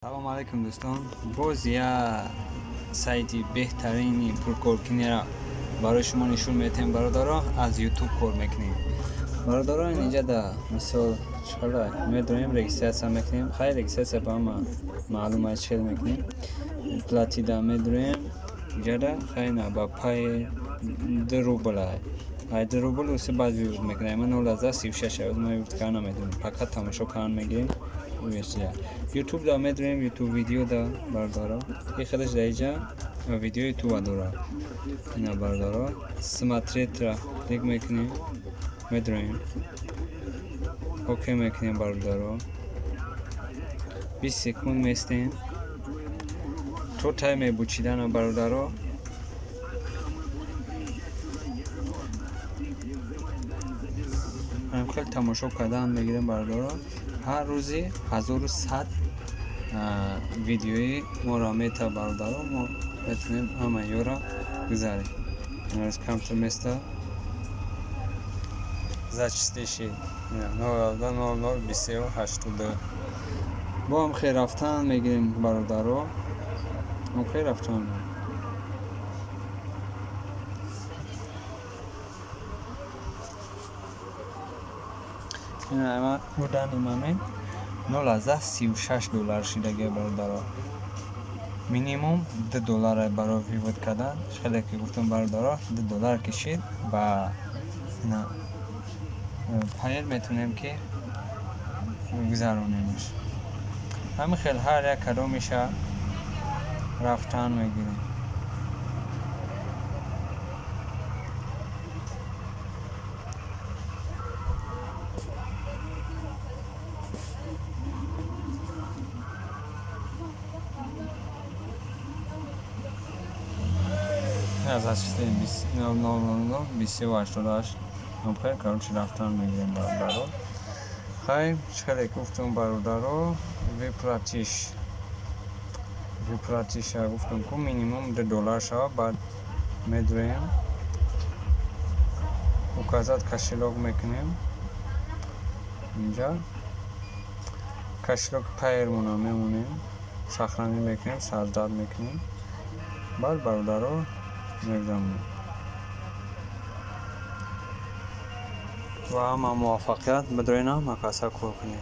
سلام علیکم دوستان. باز یا سایتی بهترینی پرکارکنی را برای شما نشون میتیم. برادرها از یوتیوب کار میکنیم. برادرها اینجا در مثال چاله میدونیم رجیستراسیون میکنیم. خیلی رجیستراسیون با ما معلومات شد میکنیم. پلاتیدا میدونیم اینجا در خیلی با پای 2 روبل های 2 روبل واسه بعد ویود میکنیم. من 36 از ما ویود کردن میدونیم. فقط تماشا کردن میگیریم. یوتیوب دا میدونیم یوتیوب ویدیو دا بردارا این خودش دیجا ویدیو یوتیوب داره. اینا بردارا سماتریت را کلیک میکنیم میدونیم اوکی میکنیم بردارا 20 سکوند میستیم تو تایم بوچیدن بردارا هم خیلی تماشا کردن میگیریم بردارا. هر روزی 1100 ویدیوی ما را میتا بردارا ما بتونیم همه یورا گذاریم. این از کمتر میسته زچستیشی 0.002382 با هم خیلی رفتن میگیریم برادرها. هم خیلی رفتن این همه بودن ایمامه 0.36 دلار شده برادرها. مینیموم 2 دلار برای ویود کردن. خیلی که گفتم برادرها 2 دلار کشید و پایل میتونیم که گذرونیمش. همین خیلی هر یک کدوم میشه رفتن میگیریم. از هستیم 28 هم خیلی کارش رفتن میگیریم برادرها. خیلی خیلی گفتم برادرها ویپراتیش گفتم که مینیموم 2 دلار شد. بعد میدویم مکازات کشلوگ میکنیم. اینجا کشلوگ پیرمونا میمونیم سخرانی میکنیم سازداد میکنیم. بعد برادرها میگذاریم و همه موفقیت بدرینه مکاسب کار کنیم.